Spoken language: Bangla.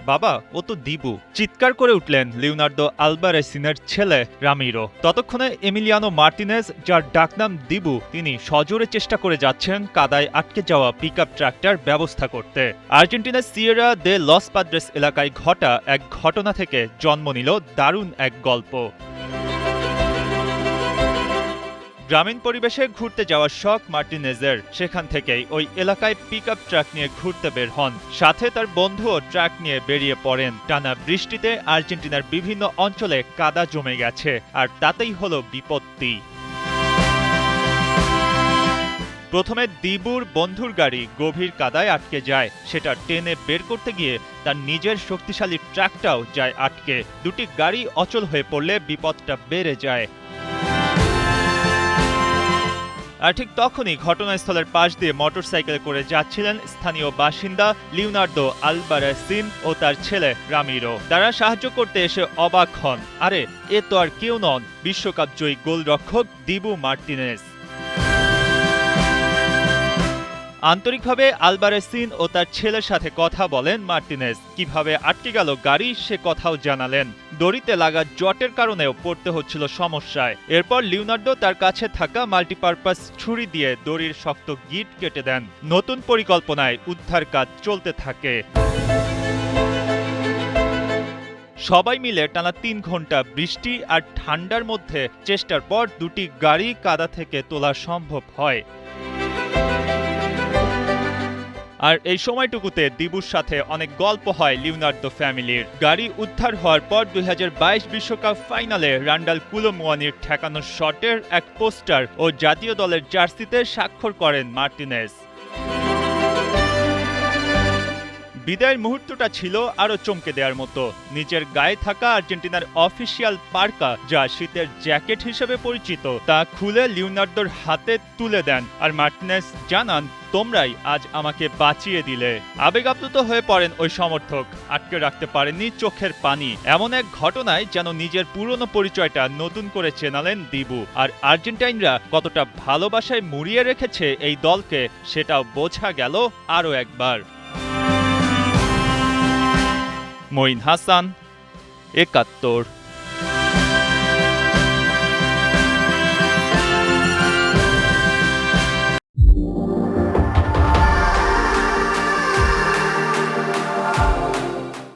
বাবা, ও তো দিবু, চিৎকার করে উঠলেন লিওনার্দো আলবারেসিনের ছেলে রামিরো। ততক্ষণে এমিলিয়ানো মার্টিনেজ, যার ডাকনাম দিবু, তিনি সজোরে চেষ্টা করে যাচ্ছেন কাদায় আটকে যাওয়া পিকআপ ট্রাকটার ব্যবস্থা করতে। আর্জেন্টিনার সিয়েরা দে লস পাদ্রেস এলাকায় ঘটা এক ঘটনা থেকে জন্ম নিল দারুণ এক গল্প। গ্রামীণ পরিবেশে ঘুরতে যাওয়ার শখ মার্টিনেজের। সেখান থেকেই ওই এলাকায় পিকআপ ট্রাক নিয়ে ঘুরতে বের হন। সাথে তার বন্ধুও ট্রাক নিয়ে বেরিয়ে পড়েন। টানা বৃষ্টিতে আর্জেন্টিনার বিভিন্ন অঞ্চলে কাদা জমে গেছে, আর তাতেই হলো বিপত্তি। প্রথমে দিবুর বন্ধুর গাড়ি গভীর কাদায় আটকে যায়। সেটা টেনে বের করতে গিয়ে তার নিজের শক্তিশালী ট্রাকটাও যায় আটকে। দুটি গাড়ি অচল হয়ে পড়লে বিপদটা বেড়ে যায়। আর ঠিক তখনই ঘটনাস্থলের পাশ দিয়ে মোটরসাইকেলে করে যাচ্ছিলেন স্থানীয় বাসিন্দা লিওনার্দো আলবারেসিন ও তার ছেলে রামিরো। তারা সাহায্য করতে এসে অবাক হন, আরে এ তো আর কেউ নন, বিশ্বকাপ জয়ী গোলরক্ষক দিবু মার্টিনেজ। আন্তরিকভাবে আলবারেসিন ও তার ছেলের সাথে কথা বলেন মার্টিনেজ। কিভাবে আটকে গেল গাড়ি সে কথাও জানালেন। দড়িতে লাগা জটের কারণেও পড়তে হচ্ছিল সমস্যায়। এরপর লিওনার্দো তার কাছে থাকা মাল্টিপারপাস ছুরি দিয়ে দড়ির শক্ত গিঁট কেটে দেন। নতুন পরিকল্পনায় উদ্ধার কাজ চলতে থাকে। সবাই মিলে টানা ৩ ঘন্টা বৃষ্টি আর ঠান্ডার মধ্যে চেষ্টার পর দুটি গাড়ি কাদা থেকে তোলা সম্ভব হয়। আর এই সময়টুকুতে দিবুর সাথে অনেক গল্প হয় লিওনার্দো ফ্যামিলির। গাড়ি উদ্ধার হওয়ার পর ২০২২ বিশ্বকাপ ফাইনালে রান্ডাল কুলোমুয়ানির ঠেকানো শটের এক পোস্টার ও জাতীয় দলের জার্সিতে স্বাক্ষর করেন মার্টিনেজ। বিদায়ের মুহূর্তটা ছিল আরও চমকে দেওয়ার মতো। নিজের গায়ে থাকা আর্জেন্টিনার অফিসিয়াল পার্কা, যা শীতের জ্যাকেট হিসেবে পরিচিত, তা খুলে লিওনার্দোর হাতে তুলে দেন। আর মার্টিনেজ জানান, তোমরাই আজ আমাকে বাঁচিয়ে দিলে। আবেগাপ্লুত হয়ে পড়েন ওই সমর্থক, আটকে রাখতে পারেননি চোখের পানি। এমন এক ঘটনায় যেন নিজের পুরনো পরিচয়টা নতুন করে চেনালেন দিবু। আর আর্জেন্টাইনরা কতটা ভালোবাসায় মুড়িয়ে রেখেছে এই দলকে, সেটাও বোঝা গেল আরও একবার। মঈন হাসান, ৭১।